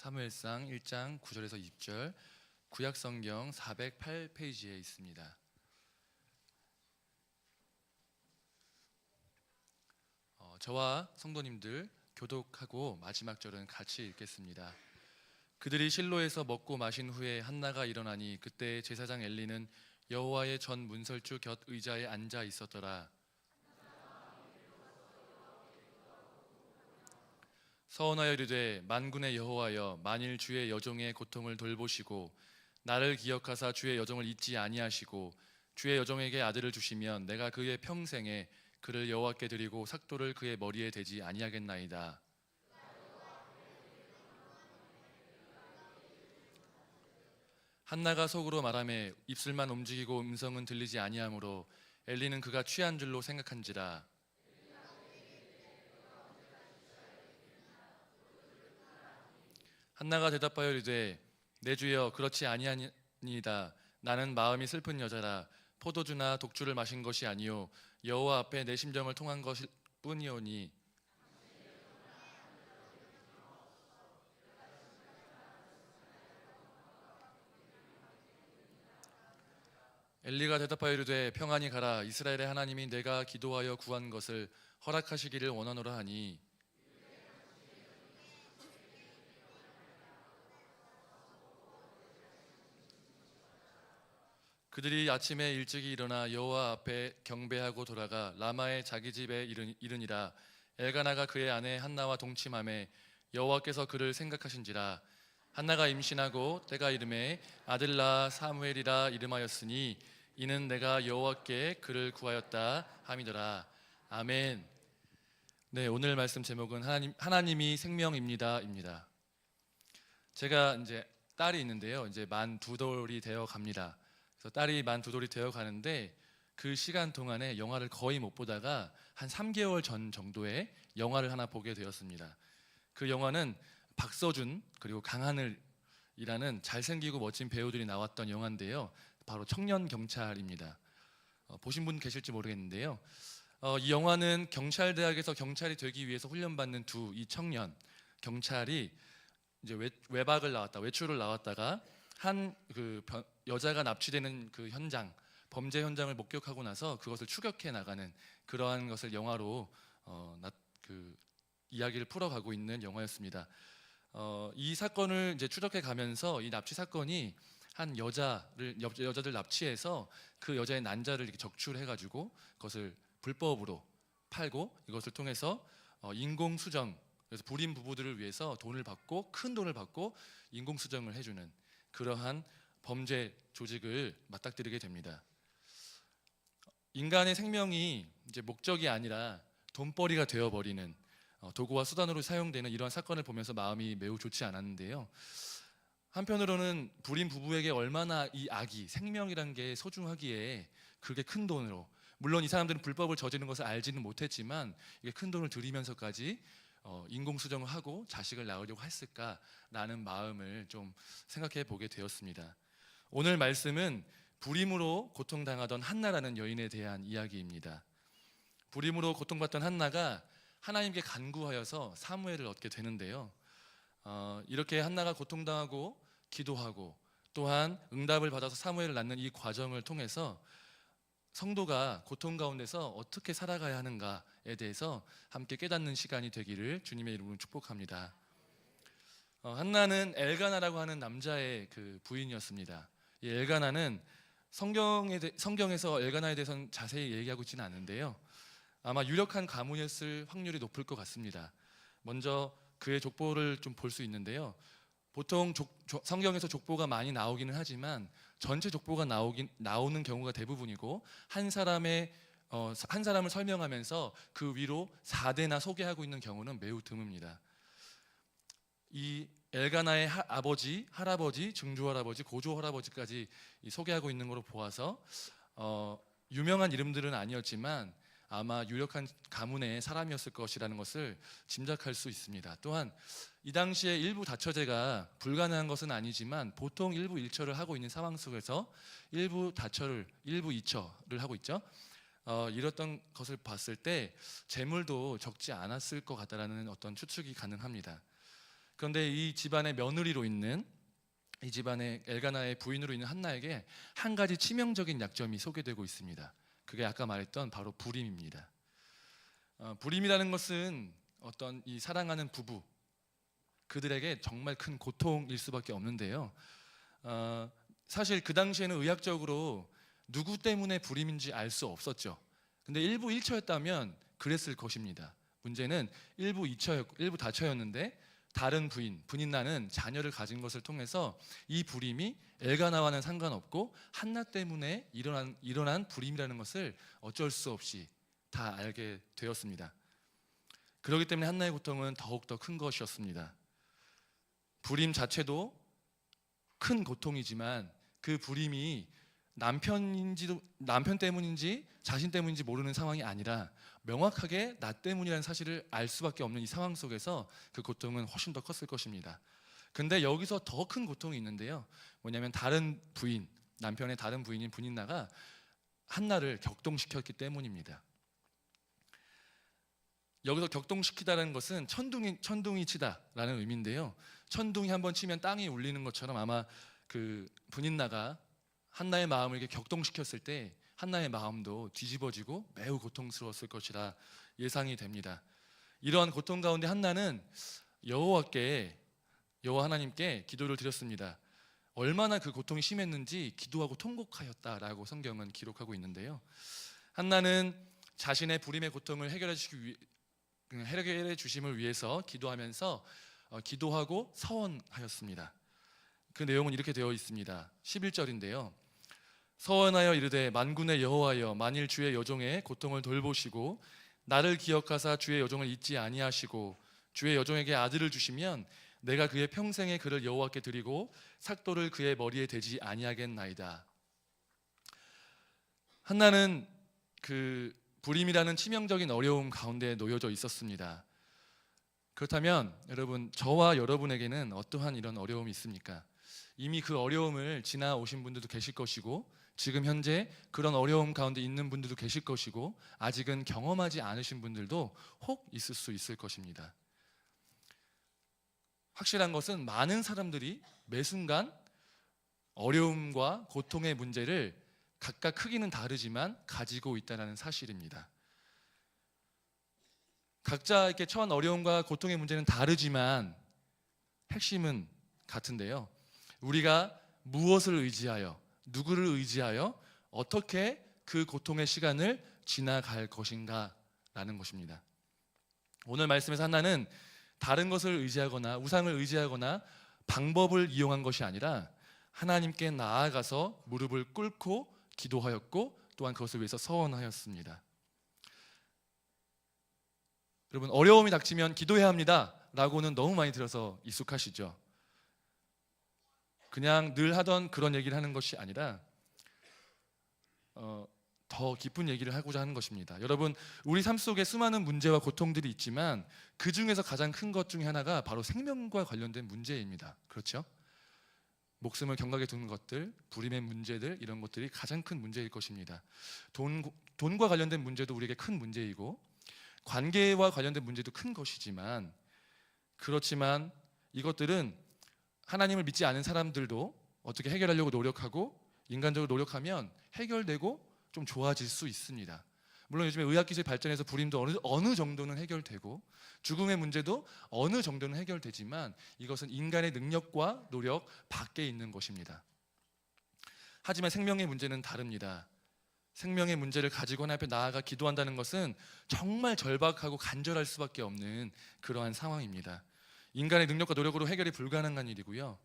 사무엘상 1장 9절에서 20절, 구약성경 408페이지에 있습니다. 저와 성도님들 교독하고 마지막 절은 같이 읽겠습니다. 그들이 실로에서 먹고 마신 후에 한나가 일어나니 그때 제사장 엘리는 여호와의 전 문설주 곁 의자에 앉아 있었더라. 서원하여 이르되 만군의 여호와여, 만일 주의 여종의 고통을 돌보시고 나를 기억하사 주의 여종을 잊지 아니하시고 주의 여종에게 아들을 주시면 내가 그의 평생에 그를 여호와께 드리고 삭도를 그의 머리에 대지 아니하겠나이다. 한나가 속으로 말하매 입술만 움직이고 음성은 들리지 아니하므로 엘리는 그가 취한 줄로 생각한지라. 한나가 대답하여 이르되 내 주여, 그렇지 아니하니이다. 나는 마음이 슬픈 여자라. 포도주나 독주를 마신 것이 아니요 여호와 앞에 내 심정을 통한 것일 뿐이오니. 엘리가 대답하여 이르되 평안히 가라. 이스라엘의 하나님이 내가 기도하여 구한 것을 허락하시기를 원하노라 하니. 그들이 아침에 일찍이 일어나 여호와 앞에 경배하고 돌아가 라마의 자기 집에 이르니라. 엘가나가 그의 아내 한나와 동침하매 여호와께서 그를 생각하신지라. 한나가 임신하고 때가 이름에 아들 낳아 사무엘이라 이름하였으니 이는 내가 여호와께 그를 구하였다 함이더라. 아멘. 네, 오늘 말씀 제목은 하나님이 생명입니다입니다. 제가 이제 딸이 있는데요. 이제 만 2돌이 되어 갑니다. 그래서 딸이 만 2돌이 되어 가는데 그 시간 동안에 영화를 거의 못 보다가 한 3개월 전 정도에 영화를 하나 보게 되었습니다. 그 영화는 박서준 그리고 강하늘이라는 잘생기고 멋진 배우들이 나왔던 영화인데요. 바로 청년경찰입니다. 보신 분 계실지 모르겠는데요. 이 영화는 경찰대학에서 경찰이 되기 위해서 훈련받는 이 청년 경찰이 이제 외출을 나왔다가 한 여자가 납치되는 그 현장, 범죄 현장을 목격하고 나서 그것을 추격해 나가는 그러한 것을 영화로 이야기를 풀어가고 있는 영화였습니다. 이 사건을 이제 추적해 가면서 이 납치 사건이 한 여자들 납치해서 그 여자의 난자를 이렇게 적출해가지고 그것을 불법으로 팔고 이것을 통해서 인공수정, 그래서 불임 부부들을 위해서 큰 돈을 받고 인공수정을 해주는 그러한 범죄 조직을 맞닥뜨리게 됩니다. 인간의 생명이 이제 목적이 아니라 돈벌이가 되어버리는 도구와 수단으로 사용되는 이러한 사건을 보면서 마음이 매우 좋지 않았는데요. 한편으로는 불임 부부에게 얼마나 이 악이, 생명이란 게 소중하기에 그렇게 큰 돈으로, 물론 이 사람들은 불법을 저지른 것을 알지는 못했지만 이게 큰 돈을 들이면서까지 인공수정을 하고 자식을 낳으려고 했을까라는 마음을 좀 생각해 보게 되었습니다. 오늘 말씀은 불임으로 고통당하던 한나라는 여인에 대한 이야기입니다. 불임으로 고통받던 한나가 하나님께 간구하여서 사무엘을 얻게 되는데요. 이렇게 한나가 고통당하고 기도하고 또한 응답을 받아서 사무엘을 낳는 이 과정을 통해서 성도가 고통 가운데서 어떻게 살아가야 하는가에 대해서 함께 깨닫는 시간이 되기를 주님의 이름으로 축복합니다. 한나는 엘가나라고 하는 남자의 그 부인이었습니다. 이 엘가나는 성경에서 엘가나에 대해서는 자세히 얘기하고 있지는 않은데요. 아마 유력한 가문이었을 확률이 높을 것 같습니다. 먼저 그의 족보를 좀 볼 수 있는데요. 보통 성경에서 족보가 많이 나오기는 하지만 전체 족보가 나오는 경우가 대부분이고 한 사람을 설명하면서 그 위로 4대나 소개하고 있는 경우는 매우 드뭅니다. 이 엘가나의 아버지, 할아버지, 증조할아버지, 고조할아버지까지 소개하고 있는 것으로 보아서 유명한 이름들은 아니었지만 아마 유력한 가문의 사람이었을 것이라는 것을 짐작할 수 있습니다. 또한 이 당시에 일부 다처제가 불가능한 것은 아니지만 보통 일부 일처를 하고 있는 상황 속에서 일부 이처를 하고 있죠. 이랬던 것을 봤을 때 재물도 적지 않았을 것 같다라는 어떤 추측이 가능합니다. 그런데 이 집안의 며느리로 있는, 이 집안의 엘가나의 부인으로 있는 한나에게 한 가지 치명적인 약점이 소개되고 있습니다. 그게 아까 말했던 바로 불임입니다. 불임이라는 것은 어떤 이 사랑하는 부부, 그들에게 정말 큰 고통일 수밖에 없는데요. 사실 그 당시에는 의학적으로 누구 때문에 불임인지 알 수 없었죠. 근데 일부 1처였다면 그랬을 것입니다. 문제는 일부 2처였고 일부 다처였는데 다른 분인나는 자녀를 가진 것을 통해서 이 불임이 엘가나와는 상관없고 한나 때문에 일어난 불임이라는 것을 어쩔 수 없이 다 알게 되었습니다. 그렇기 때문에 한나의 고통은 더욱더 큰 것이었습니다. 불임 자체도 큰 고통이지만 그 불임이 남편 때문인지 자신 때문인지 모르는 상황이 아니라 명확하게 나 때문이라는 사실을 알 수밖에 없는 이 상황 속에서 그 고통은 훨씬 더 컸을 것입니다. 근데 여기서 더 큰 고통이 있는데요. 뭐냐면 남편의 다른 부인인 분인나가 한나를 격동시켰기 때문입니다. 여기서 격동시키다라는 것은 천둥이 치다라는 의미인데요. 천둥이 한번 치면 땅이 울리는 것처럼 아마 그 분인나가 한나의 마음을 이렇게 격동시켰을 때 한나의 마음도 뒤집어지고 매우 고통스러웠을 것이라 예상이 됩니다. 이러한 고통 가운데 한나는 여호와 하나님께 기도를 드렸습니다. 얼마나 그 고통이 심했는지 기도하고 통곡하였다라고 성경은 기록하고 있는데요. 한나는 자신의 불임의 고통을 해결해 주심을 위해서 기도하면서 기도하고 서원하였습니다. 그 내용은 이렇게 되어 있습니다. 11절인데요. 서원하여 이르되 만군의 여호와여, 만일 주의 여종의 고통을 돌보시고 나를 기억하사 주의 여종을 잊지 아니하시고 주의 여종에게 아들을 주시면 내가 그의 평생에 그를 여호와께 드리고 삭도를 그의 머리에 대지 아니하겠나이다. 한나는 그 불임이라는 치명적인 어려움 가운데 놓여져 있었습니다. 그렇다면 여러분, 저와 여러분에게는 어떠한 이런 어려움이 있습니까? 이미 그 어려움을 지나오신 분들도 계실 것이고 지금 현재 그런 어려움 가운데 있는 분들도 계실 것이고 아직은 경험하지 않으신 분들도 혹 있을 수 있을 것입니다. 확실한 것은 많은 사람들이 매 순간 어려움과 고통의 문제를 각각 크기는 다르지만 가지고 있다는 사실입니다. 각자에게 처한 어려움과 고통의 문제는 다르지만 핵심은 같은데요. 우리가 무엇을 의지하여, 누구를 의지하여 어떻게 그 고통의 시간을 지나갈 것인가 라는 것입니다. 오늘 말씀에서 한나는 다른 것을 의지하거나 우상을 의지하거나 방법을 이용한 것이 아니라 하나님께 나아가서 무릎을 꿇고 기도하였고 또한 그것을 위해서 서원하였습니다. 여러분, 어려움이 닥치면 기도해야 합니다 라고는 너무 많이 들어서 익숙하시죠? 그냥 늘 하던 그런 얘기를 하는 것이 아니라 더 깊은 얘기를 하고자 하는 것입니다. 여러분, 우리 삶 속에 수많은 문제와 고통들이 있지만 그 중에서 가장 큰 것 중에 하나가 바로 생명과 관련된 문제입니다. 그렇죠? 목숨을 경각에 두는 것들, 불임의 문제들, 이런 것들이 가장 큰 문제일 것입니다. 돈과 관련된 문제도 우리에게 큰 문제이고 관계와 관련된 문제도 큰 것이지만, 그렇지만 이것들은 하나님을 믿지 않은 사람들도 어떻게 해결하려고 노력하고 인간적으로 노력하면 해결되고 좀 좋아질 수 있습니다. 물론 요즘에 의학기술이 발전해서 불임도 어느 정도는 해결되고 죽음의 문제도 어느 정도는 해결되지만 이것은 인간의 능력과 노력 밖에 있는 것입니다. 하지만 생명의 문제는 다릅니다. 생명의 문제를 가지고 하나님 앞에 나아가 기도한다는 것은 정말 절박하고 간절할 수밖에 없는 그러한 상황입니다. 인간의 능력과 노력으로 해결이 불가능한 일이고요.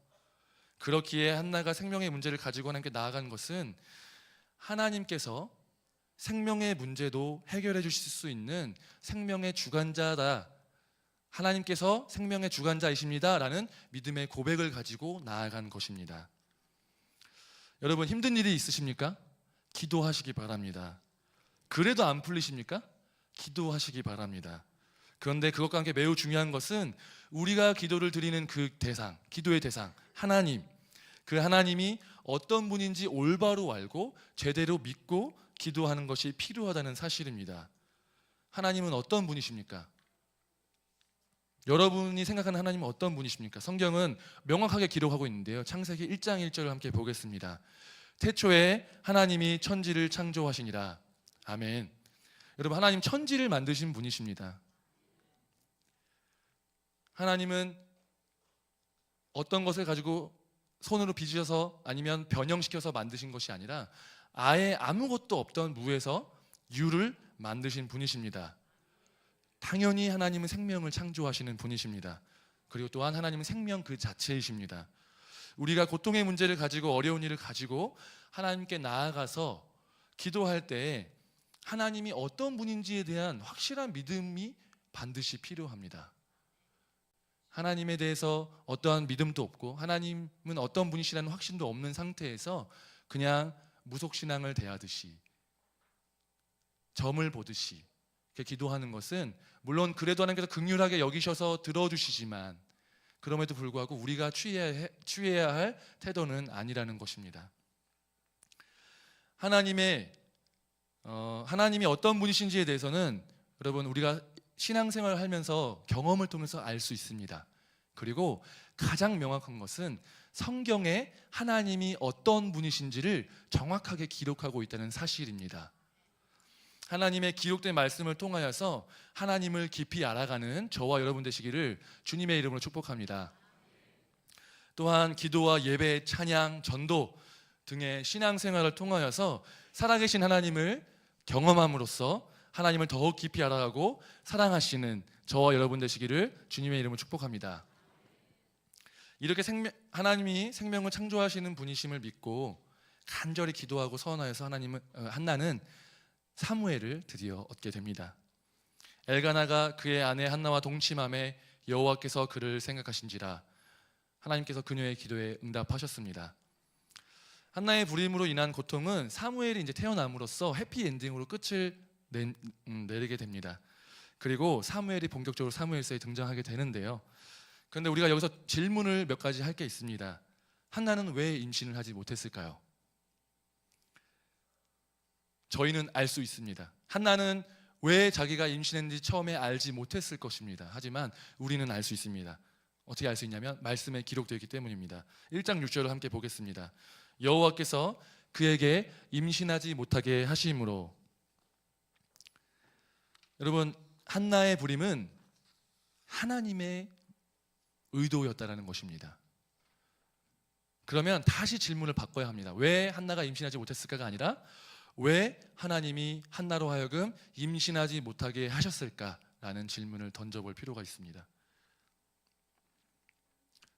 그렇기에 한나가 생명의 문제를 가지고 하나님께 나아가는 것은 하나님께서 생명의 문제도 해결해 주실 수 있는 생명의 주관자다, 하나님께서 생명의 주관자이십니다 라는 믿음의 고백을 가지고 나아간 것입니다. 여러분, 힘든 일이 있으십니까? 기도하시기 바랍니다. 그래도 안 풀리십니까? 기도하시기 바랍니다. 그런데 그것과 함께 매우 중요한 것은 우리가 기도를 드리는 그 대상, 기도의 대상, 하나님, 그 하나님이 어떤 분인지 올바로 알고 제대로 믿고 기도하는 것이 필요하다는 사실입니다. 하나님은 어떤 분이십니까? 여러분이 생각하는 하나님은 어떤 분이십니까? 성경은 명확하게 기록하고 있는데요. 창세기 1장 1절을 함께 보겠습니다. 태초에 하나님이 천지를 창조하시니라. 아멘. 여러분, 하나님 천지를 만드신 분이십니다. 하나님은 어떤 것을 가지고 손으로 빚으셔서 아니면 변형시켜서 만드신 것이 아니라 아예 아무것도 없던 무에서 유를 만드신 분이십니다. 당연히 하나님은 생명을 창조하시는 분이십니다. 그리고 또한 하나님은 생명 그 자체이십니다. 우리가 고통의 문제를 가지고 어려운 일을 가지고 하나님께 나아가서 기도할 때 하나님이 어떤 분인지에 대한 확실한 믿음이 반드시 필요합니다. 하나님에 대해서 어떠한 믿음도 없고 하나님은 어떤 분이시라는 확신도 없는 상태에서 그냥 무속신앙을 대하듯이 점을 보듯이 이렇게 기도하는 것은 물론 그래도 하나님께서 긍휼하게 여기셔서 들어주시지만 그럼에도 불구하고 우리가 취해야 할 태도는 아니라는 것입니다. 하나님이 어떤 분이신지에 대해서는 여러분 우리가 신앙생활을 하면서 경험을 통해서 알 수 있습니다. 그리고 가장 명확한 것은 성경에 하나님이 어떤 분이신지를 정확하게 기록하고 있다는 사실입니다. 하나님의 기록된 말씀을 통하여서 하나님을 깊이 알아가는 저와 여러분 되시기를 주님의 이름으로 축복합니다. 또한 기도와 예배, 찬양, 전도 등의 신앙생활을 통하여서 살아계신 하나님을 경험함으로써 하나님을 더욱 깊이 알아가고 사랑하시는 저와 여러분 되시기를 주님의 이름으로 축복합니다. 이렇게 하나님이 생명을 창조하시는 분이심을 믿고 간절히 기도하고 서원하여서 한나는 사무엘을 드디어 얻게 됩니다. 엘가나가 그의 아내 한나와 동침함에 여호와께서 그를 생각하신지라 하나님께서 그녀의 기도에 응답하셨습니다. 한나의 불임으로 인한 고통은 사무엘이 이제 태어남으로써 해피엔딩으로 끝을 내리게 됩니다. 그리고 사무엘이 본격적으로 사무엘서에 등장하게 되는데요. 그런데 우리가 여기서 질문을 몇 가지 할 게 있습니다. 한나는 왜 임신을 하지 못했을까요? 저희는 알 수 있습니다. 한나는 왜 자기가 임신했는지 처음에 알지 못했을 것입니다. 하지만 우리는 알 수 있습니다. 어떻게 알 수 있냐면 말씀에 기록되어 있기 때문입니다. 1장 6절을 함께 보겠습니다. 여호와께서 그에게 임신하지 못하게 하심으로. 여러분, 한나의 불임은 하나님의 의도였다라는 것입니다. 그러면 다시 질문을 바꿔야 합니다. 왜 한나가 임신하지 못했을까가 아니라 왜 하나님이 한나로 하여금 임신하지 못하게 하셨을까라는 질문을 던져볼 필요가 있습니다.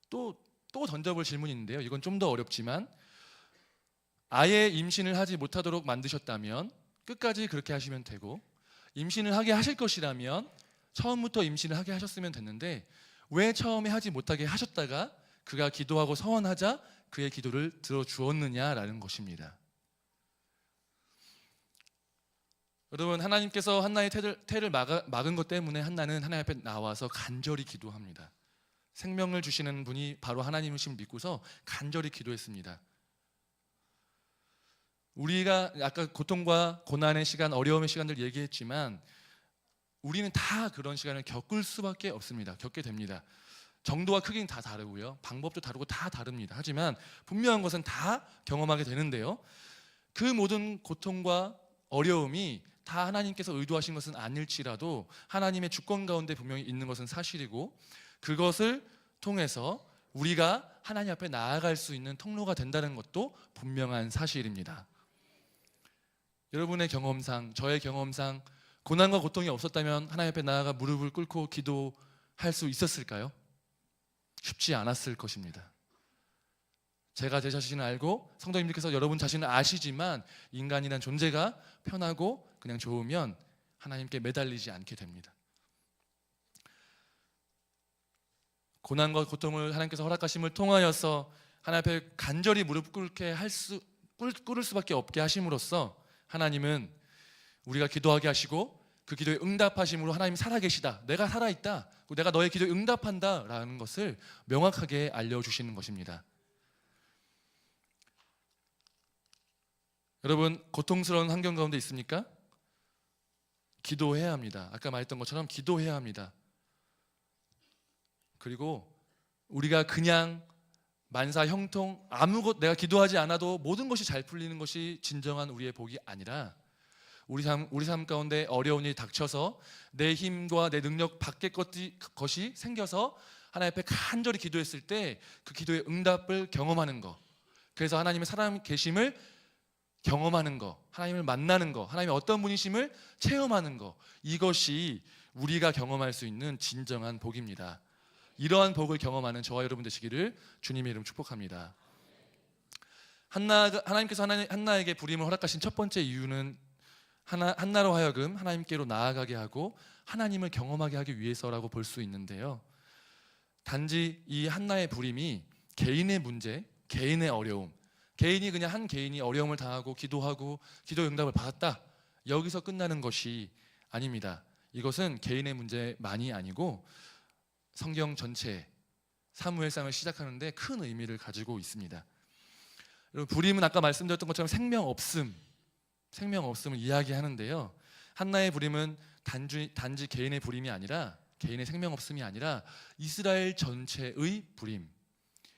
또 던져볼 질문이 있는데요. 이건 좀 더 어렵지만 아예 임신을 하지 못하도록 만드셨다면 끝까지 그렇게 하시면 되고, 임신을 하게 하실 것이라면 처음부터 임신을 하게 하셨으면 됐는데 왜 처음에 하지 못하게 하셨다가 그가 기도하고 서원하자 그의 기도를 들어주었느냐라는 것입니다. 여러분, 하나님께서 한나의 태를 막은 것 때문에 한나는 하나님 앞에 나와서 간절히 기도합니다. 생명을 주시는 분이 바로 하나님이심을 믿고서 간절히 기도했습니다. 우리가 아까 고통과 고난의 시간, 어려움의 시간들 얘기했지만 우리는 다 그런 시간을 겪을 수밖에 없습니다. 겪게 됩니다. 정도와 크기는 다 다르고요. 방법도 다르고 다 다릅니다. 하지만 분명한 것은 다 경험하게 되는데요. 그 모든 고통과 어려움이 다 하나님께서 의도하신 것은 아닐지라도 하나님의 주권 가운데 분명히 있는 것은 사실이고, 그것을 통해서 우리가 하나님 앞에 나아갈 수 있는 통로가 된다는 것도 분명한 사실입니다. 여러분의 경험상, 저의 경험상 고난과 고통이 없었다면 하나님 앞에 나아가 무릎을 꿇고 기도할 수 있었을까요? 쉽지 않았을 것입니다. 제가 제 자신을 알고 성도님들께서 여러분 자신을 아시지만 인간이란 존재가 편하고 그냥 좋으면 하나님께 매달리지 않게 됩니다. 고난과 고통을 하나님께서 허락하심을 통하여서 하나님 앞에 간절히 무릎 꿇을 수밖에 없게 하심으로써 하나님은 우리가 기도하게 하시고 그 기도에 응답하심으로 하나님 살아계시다, 내가 살아있다, 내가 너의 기도에 응답한다 라는 것을 명확하게 알려주시는 것입니다. 여러분, 고통스러운 환경 가운데 있습니까? 기도해야 합니다. 아까 말했던 것처럼 기도해야 합니다. 그리고 우리가 그냥 만사 형통 아무것 내가 기도하지 않아도 모든 것이 잘 풀리는 것이 진정한 우리의 복이 아니라 우리 삶 가운데 어려운 일이 닥쳐서 내 힘과 내 능력 밖의 것이 생겨서 하나님 앞에 간절히 기도했을 때 그 기도의 응답을 경험하는 것, 그래서 하나님의 살아 계심을 경험하는 것, 하나님을 만나는 것, 하나님의 어떤 분이심을 체험하는 것, 이것이 우리가 경험할 수 있는 진정한 복입니다. 이러한 복을 경험하는 저와 여러분 되시기를 주님의 이름 축복합니다. 하나님께서 한나에게 부림을 허락하신 첫 번째 이유는 한나로 하여금 하나님께로 나아가게 하고 하나님을 경험하게 하기 위해서라고 볼 수 있는데요. 단지 이 한나의 부림이 개인의 문제, 개인의 어려움, 개인이 그냥 한 개인이 어려움을 당하고 기도하고 기도 응답을 받았다, 여기서 끝나는 것이 아닙니다. 이것은 개인의 문제만이 아니고 성경 전체 사무엘상을 시작하는데 큰 의미를 가지고 있습니다. 여러분, 부림은 아까 말씀드렸던 것처럼 생명 없음을 이야기하는데요. 한나의 부림은 단지 개인의 부림이 아니라, 개인의 생명 없음이 아니라 이스라엘 전체의 부림,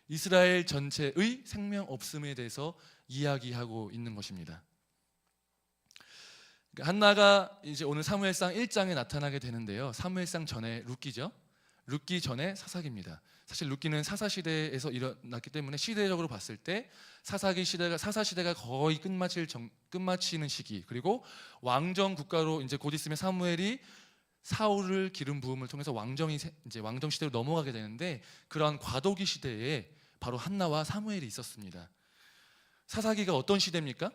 이스라엘 전체의 생명 없음에 대해서 이야기하고 있는 것입니다. 한나가 이제 오늘 사무엘상 1장에 나타나게 되는데요. 사무엘상 전에 룻기죠. 룻기 전에 사사기입니다. 사실 룻기는 사사 시대에서 일어났기 때문에 시대적으로 봤을 때 사사 시대가 거의 끝마치는 시기, 그리고 왕정 국가로 이제 곧 있으면 사무엘이 사울을 기름 부음을 통해서 왕정이 이제 왕정 시대로 넘어가게 되는데, 그런 과도기 시대에 바로 한나와 사무엘이 있었습니다. 사사기가 어떤 시대입니까?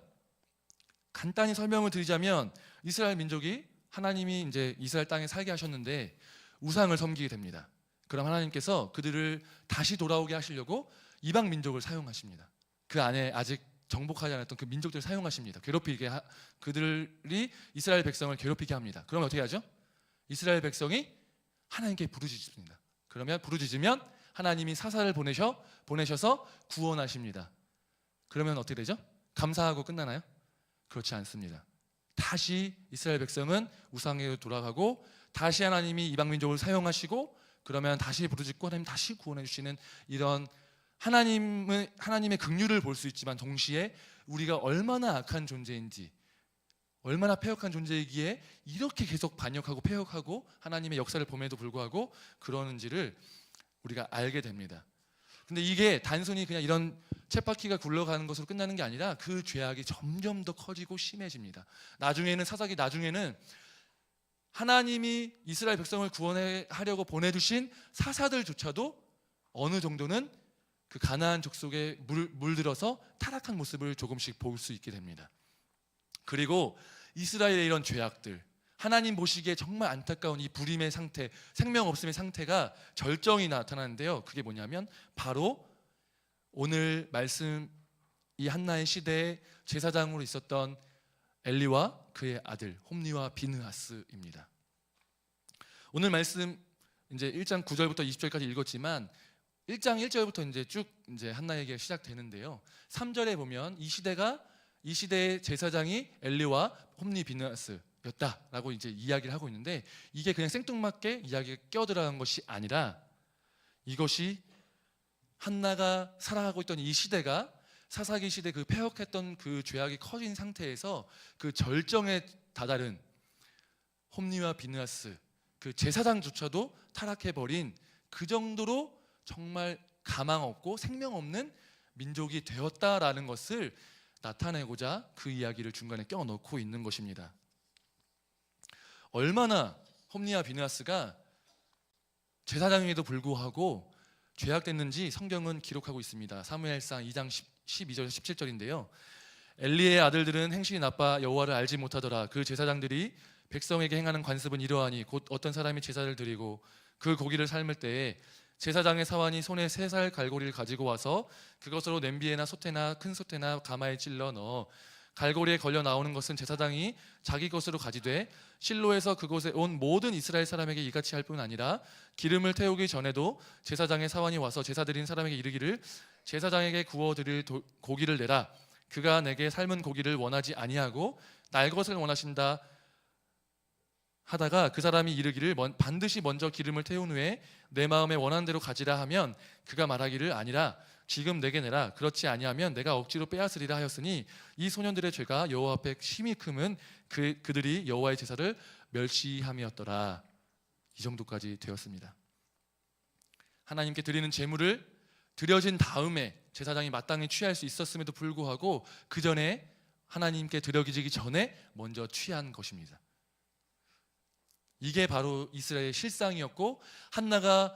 간단히 설명을 드리자면 이스라엘 민족이 하나님이 이제 이스라엘 땅에 살게 하셨는데 우상을 섬기게 됩니다. 그럼 하나님께서 그들을 다시 돌아오게 하시려고 이방 민족을 사용하십니다. 그 안에 아직 정복하지 않았던 그 민족들을 사용하십니다. 그들이 이스라엘 백성을 괴롭히게 합니다. 그러면 어떻게 하죠? 이스라엘 백성이 하나님께 부르짖습니다. 그러면 부르짖으면 하나님이 사사를 보내셔서 구원하십니다. 그러면 어떻게 되죠? 감사하고 끝나나요? 그렇지 않습니다. 다시 이스라엘 백성은 우상에로 돌아가고 다시 하나님이 이방 민족을 사용하시고, 그러면 다시 부르짖고 하나님 다시 구원해 주시는 이런 하나님의 긍휼을 볼 수 있지만, 동시에 우리가 얼마나 악한 존재인지, 얼마나 패역한 존재이기에 이렇게 계속 반역하고 패역하고 하나님의 역사를 봄에도 불구하고 그러는지를 우리가 알게 됩니다. 근데 이게 단순히 그냥 이런 쳇바퀴가 굴러가는 것으로 끝나는 게 아니라 그 죄악이 점점 더 커지고 심해집니다. 나중에는 하나님이 이스라엘 백성을 구원하려고 보내주신 사사들조차도 어느 정도는 그 가나안 족속에 물들어서 타락한 모습을 조금씩 볼 수 있게 됩니다. 그리고 이스라엘의 이런 죄악들, 하나님 보시기에 정말 안타까운 이 불임의 상태, 생명 없음의 상태가 절정이 나타나는데요. 그게 뭐냐면 바로 오늘 말씀 이 한나의 시대에 제사장으로 있었던 엘리와 그의 아들 홈니와 비느하스입니다. 오늘 말씀 이제 1장 9절부터 20절까지 읽었지만 1장 1절부터 이제 쭉 이제 한나에게 시작되는데요. 3절에 보면 이 시대의 제사장이 엘리와 홈니 비느하스였다라고 이제 이야기를 하고 있는데, 이게 그냥 생뚱맞게 이야기가 끼어들어간 것이 아니라 이것이 한나가 살아가고 있던 이 시대가 사사기 시대 그 패역했던 그 죄악이 커진 상태에서 그 절정에 다다른 홈니와 비느하스, 그 제사장조차도 타락해버린 그 정도로 정말 가망 없고 생명 없는 민족이 되었다라는 것을 나타내고자 그 이야기를 중간에 껴넣고 있는 것입니다. 얼마나 홈니와 비느하스가 제사장임에도 불구하고 죄악됐는지 성경은 기록하고 있습니다. 사무엘상 2장 12절 17절인데요. 엘리의 아들들은 행실이 나빠 여호와를 알지 못하더라. 그 제사장들이 백성에게 행하는 관습은 이러하니 곧 어떤 사람이 제사를 드리고 그 고기를 삶을 때에 제사장의 사환이 손에 3살 갈고리를 가지고 와서 그것으로 냄비에나 솥에나 큰 솥에나 가마에 찔러 넣어 갈고리에 걸려 나오는 것은 제사장이 자기 것으로 가지되 실로에서 그곳에 온 모든 이스라엘 사람에게 이같이 할 뿐 아니라 기름을 태우기 전에도 제사장의 사환이 와서 제사 드린 사람에게 이르기를 제사장에게 구워 드릴 고기를 내라. 그가 내게 삶은 고기를 원하지 아니하고 날 것을 원하신다 하다가 그 사람이 이르기를 반드시 먼저 기름을 태운 후에 내 마음에 원하는 대로 가지라 하면 그가 말하기를 아니라 지금 내게 내라 그렇지 아니하면 내가 억지로 빼앗으리라 하였으니 이 소년들의 죄가 여호와 앞에 심히 크면 그들이 여호와의 제사를 멸시함이었더라. 이 정도까지 되었습니다. 하나님께 드리는 제물을 드려진 다음에 제사장이 마땅히 취할 수 있었음에도 불구하고 그 전에 하나님께 드려지기 전에 먼저 취한 것입니다. 이게 바로 이스라엘의 실상이었고, 한나가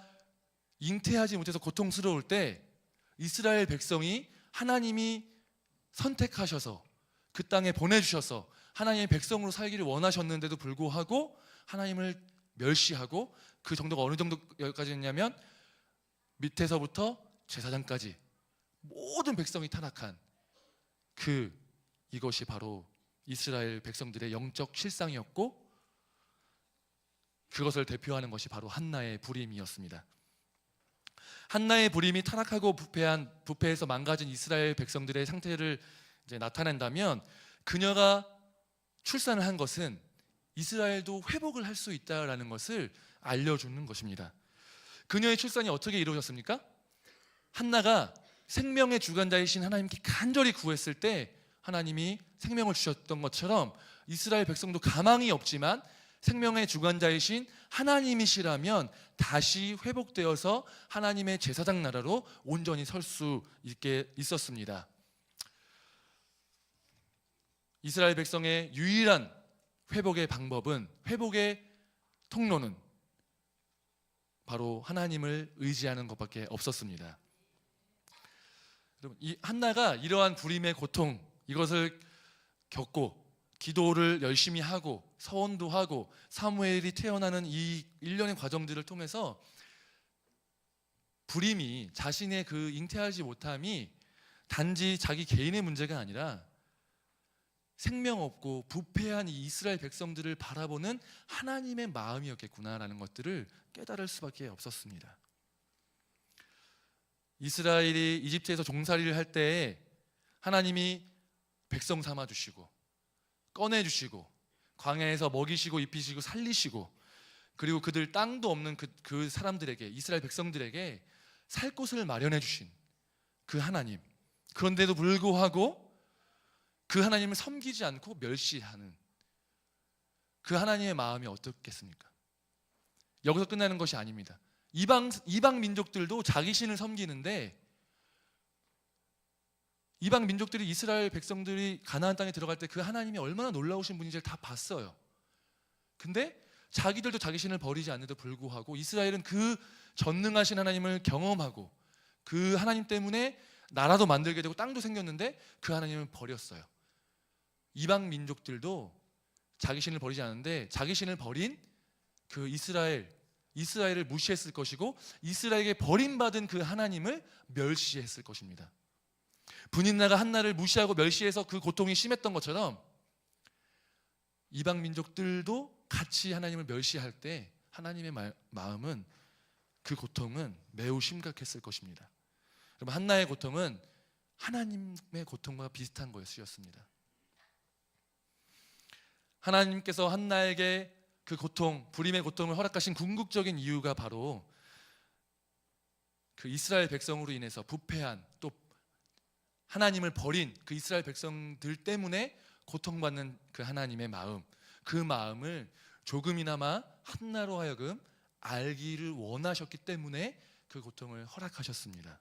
잉태하지 못해서 고통스러울 때 이스라엘 백성이 하나님이 선택하셔서 그 땅에 보내주셔서 하나님의 백성으로 살기를 원하셨는데도 불구하고 하나님을 멸시하고, 그 정도가 어느 정도까지였냐면 밑에서부터 제사장까지 모든 백성이 타락한 이것이 바로 이스라엘 백성들의 영적 실상이었고, 그것을 대표하는 것이 바로 한나의 불임이었습니다. 한나의 불임이 타락하고 부패해서 망가진 이스라엘 백성들의 상태를 이제 나타낸다면, 그녀가 출산을 한 것은 이스라엘도 회복을 할 수 있다라는 것을 알려주는 것입니다. 그녀의 출산이 어떻게 이루어졌습니까? 한나가 생명의 주관자이신 하나님께 간절히 구했을 때 하나님이 생명을 주셨던 것처럼 이스라엘 백성도 가망이 없지만 생명의 주관자이신 하나님이시라면 다시 회복되어서 하나님의 제사장 나라로 온전히 설 수 있었습니다. 이스라엘 백성의 유일한 회복의 방법은, 회복의 통로는 바로 하나님을 의지하는 것밖에 없었습니다. 여러분, 이 한나가 이러한 불임의 고통, 이것을 겪고 기도를 열심히 하고 서원도 하고 사무엘이 태어나는 이 일련의 과정들을 통해서 불임이, 자신의 그 잉태하지 못함이 단지 자기 개인의 문제가 아니라 생명 없고 부패한 이 이스라엘 백성들을 바라보는 하나님의 마음이었겠구나라는 것들을 깨달을 수밖에 없었습니다. 이스라엘이 이집트에서 종살이를 할 때에 하나님이 백성 삼아 주시고 꺼내 주시고 광야에서 먹이시고 입히시고 살리시고, 그리고 그들 땅도 없는 그 사람들에게, 이스라엘 백성들에게 살 곳을 마련해 주신 그 하나님, 그런데도 불구하고 그 하나님을 섬기지 않고 멸시하는 그 하나님의 마음이 어떻겠습니까? 여기서 끝나는 것이 아닙니다. 이방 민족들도 자기 신을 섬기는데, 이방 민족들이 이스라엘 백성들이 가나안 땅에 들어갈 때 그 하나님이 얼마나 놀라우신 분인지를 다 봤어요. 근데 자기들도 자기 신을 버리지 않는데도 불구하고 이스라엘은 그 전능하신 하나님을 경험하고 그 하나님 때문에 나라도 만들게 되고 땅도 생겼는데 그 하나님을 버렸어요. 이방 민족들도 자기 신을 버리지 않는데 자기 신을 버린 그 이스라엘을 무시했을 것이고, 이스라엘에게 버림받은 그 하나님을 멸시했을 것입니다. 분인나가 한나를 무시하고 멸시해서 그 고통이 심했던 것처럼 이방 민족들도 같이 하나님을 멸시할 때 하나님의 마음은, 그 고통은 매우 심각했을 것입니다. 여러분, 한나의 고통은 하나님의 고통과 비슷한 것이었습니다. 하나님께서 한나에게 그 고통, 불임의 고통을 허락하신 궁극적인 이유가 바로 그 이스라엘 백성으로 인해서 부패한, 또 하나님을 버린 그 이스라엘 백성들 때문에 고통받는 그 하나님의 마음, 그 마음을 조금이나마 한나로 하여금 알기를 원하셨기 때문에 그 고통을 허락하셨습니다.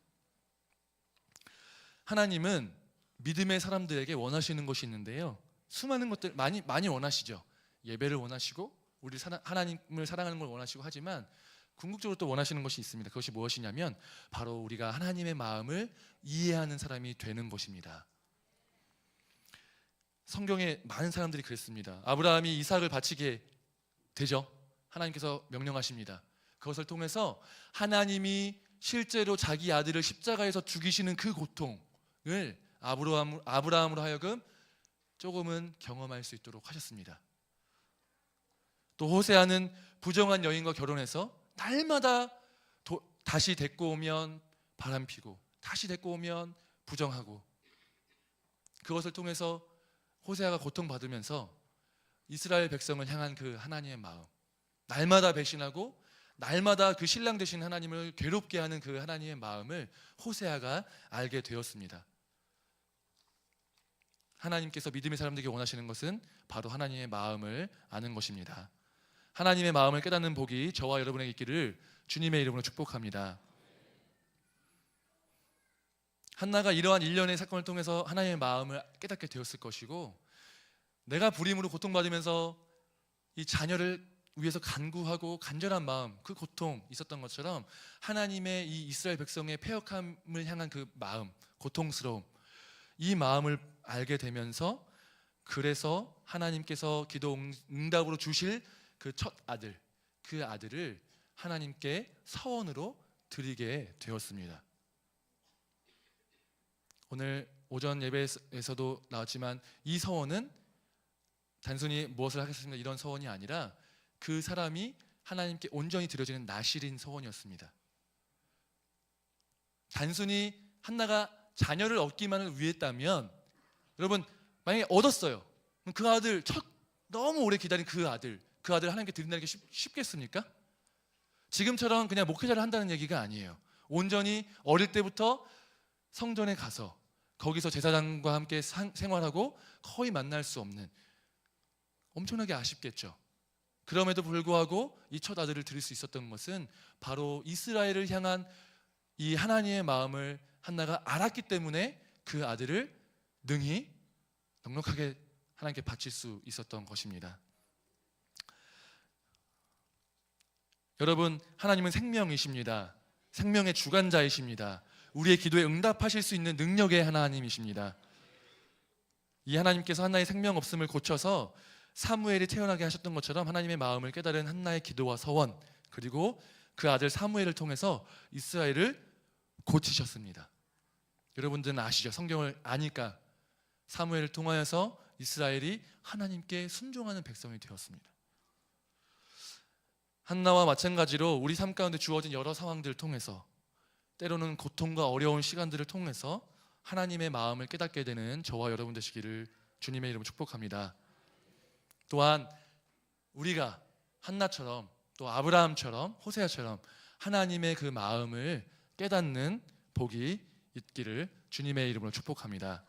하나님은 믿음의 사람들에게 원하시는 것이 있는데요, 수많은 것들 많이 원하시죠. 예배를 원하시고 우리 하나님을 사랑하는 걸 원하시고 하지만 궁극적으로 또 원하시는 것이 있습니다. 그것이 무엇이냐면 바로 우리가 하나님의 마음을 이해하는 사람이 되는 것입니다. 성경에 많은 사람들이 그랬습니다. 아브라함이 이삭을 바치게 되죠. 하나님께서 명령하십니다. 그것을 통해서 하나님이 실제로 자기 아들을 십자가에서 죽이시는 그 고통을 아브라함으로 하여금 조금은 경험할 수 있도록 하셨습니다. 또 호세아는 부정한 여인과 결혼해서 날마다 다시 데리고 오면 바람피고 다시 데리고 오면 부정하고, 그것을 통해서 호세아가 고통받으면서 이스라엘 백성을 향한 그 하나님의 마음, 날마다 배신하고 날마다 그 신랑 되신 하나님을 괴롭게 하는 그 하나님의 마음을 호세아가 알게 되었습니다. 하나님께서 믿음의 사람들에게 원하시는 것은 바로 하나님의 마음을 아는 것입니다. 하나님의 마음을 깨닫는 복이 저와 여러분에게 있기를 주님의 이름으로 축복합니다. 한나가 이러한 일련의 사건을 통해서 하나님의 마음을 깨닫게 되었을 것이고, 내가 불임으로 고통받으면서 이 자녀를 위해서 간구하고 간절한 마음, 그 고통 있었던 것처럼 하나님의 이 이스라엘 백성의 패역함을 향한 그 마음, 고통스러움, 이 마음을 알게 되면서, 그래서 하나님께서 기도 응답으로 주실 그 첫 아들, 그 아들을 하나님께 서원으로 드리게 되었습니다. 오늘 오전 예배에서도 나왔지만 이 서원은 단순히 무엇을 하겠습니다 이런 서원이 아니라 그 사람이 하나님께 온전히 드려지는 나실인 서원이었습니다. 단순히 한나가 자녀를 얻기만을 위했다면, 여러분 만약에 얻었어요. 그럼 그 아들, 너무 오래 기다린 그 아들 하나님께 드린다는 게 쉽겠습니까? 지금처럼 그냥 목회자를 한다는 얘기가 아니에요. 온전히 어릴 때부터 성전에 가서 거기서 제사장과 함께 생활하고 거의 만날 수 없는, 엄청나게 아쉽겠죠. 그럼에도 불구하고 이 첫 아들을 드릴 수 있었던 것은 바로 이스라엘을 향한 이 하나님의 마음을 한나가 알았기 때문에 그 아들을 능히 넉넉하게 하나님께 바칠 수 있었던 것입니다. 여러분, 하나님은 생명이십니다. 생명의 주관자이십니다. 우리의 기도에 응답하실 수 있는 능력의 하나님이십니다. 이 하나님께서 한나의 생명 없음을 고쳐서 사무엘이 태어나게 하셨던 것처럼 하나님의 마음을 깨달은 한나의 기도와 서원, 그리고 그 아들 사무엘을 통해서 이스라엘을 고치셨습니다. 여러분들은 아시죠? 성경을 아니까 사무엘을 통하여서 이스라엘이 하나님께 순종하는 백성이 되었습니다. 한나와 마찬가지로 우리 삶 가운데 주어진 여러 상황들을 통해서, 때로는 고통과 어려운 시간들을 통해서 하나님의 마음을 깨닫게 되는 저와 여러분 되시기를 주님의 이름으로 축복합니다. 또한 우리가 한나처럼, 또 아브라함처럼, 호세아처럼 하나님의 그 마음을 깨닫는 복이 있기를 주님의 이름으로 축복합니다.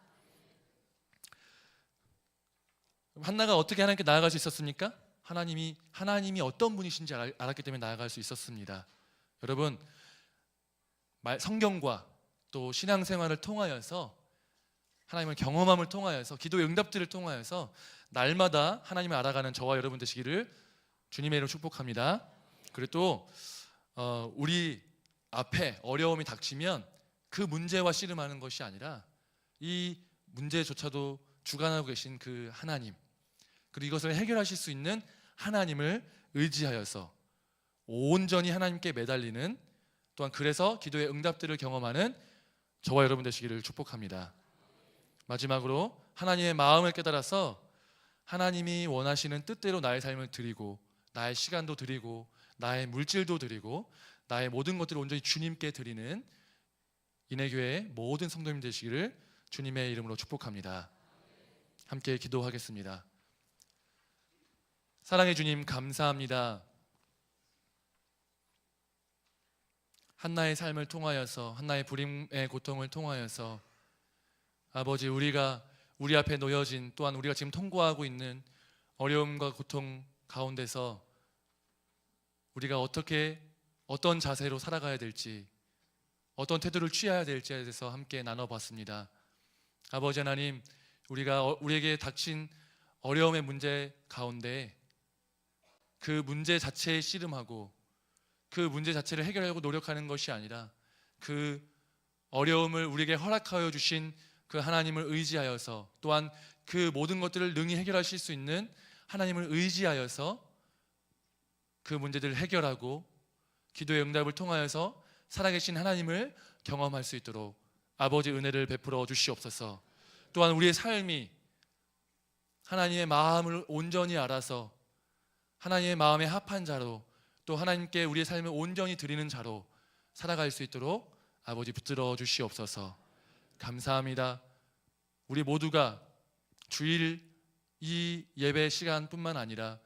한나가 어떻게 하나님께 나아갈 수 있었습니까? 하나님이 어떤 분이신지 알았기 때문에 나아갈 수 있었습니다. 여러분, 성경과 또 신앙생활을 통하여서, 하나님을 경험함을 통하여서, 기도의 응답들을 통하여서 날마다 하나님을 알아가는 저와 여러분 되시기를 주님의 이름으로 축복합니다. 그리고 또 우리 앞에 어려움이 닥치면 그 문제와 씨름하는 것이 아니라 이 문제조차도 주관하고 계신 그 하나님, 그리고 이것을 해결하실 수 있는 하나님을 의지하여서 온전히 하나님께 매달리는, 또한 그래서 기도의 응답들을 경험하는 저와 여러분 되시기를 축복합니다. 마지막으로 하나님의 마음을 깨달아서 하나님이 원하시는 뜻대로 나의 삶을 드리고, 나의 시간도 드리고, 나의 물질도 드리고, 나의 모든 것들을 온전히 주님께 드리는 인해교회의 모든 성도님 되시기를 주님의 이름으로 축복합니다. 함께 기도하겠습니다. 사랑의 주님, 감사합니다. 한나의 삶을 통하여서, 한나의 불임의 고통을 통하여서 아버지, 우리가 우리 앞에 놓여진, 또한 우리가 지금 통과하고 있는 어려움과 고통 가운데서 우리가 어떤 자세로 살아가야 될지, 어떤 태도를 취해야 될지에 대해서 함께 나눠봤습니다. 아버지 하나님, 우리에게 닥친 어려움의 문제 가운데 그 문제 자체에 씨름하고 그 문제 자체를 해결하려고 노력하는 것이 아니라, 그 어려움을 우리에게 허락하여 주신 그 하나님을 의지하여서, 또한 그 모든 것들을 능히 해결하실 수 있는 하나님을 의지하여서 그 문제들을 해결하고 기도의 응답을 통하여서 살아계신 하나님을 경험할 수 있도록 아버지 은혜를 베풀어 주시옵소서. 또한 우리의 삶이 하나님의 마음을 온전히 알아서 하나님의 마음에 합한 자로, 또 하나님께 우리의 삶을 온전히 드리는 자로 살아갈 수 있도록 아버지 붙들어 주시옵소서. 감사합니다. 우리 모두가 주일 이 예배 시간뿐만 아니라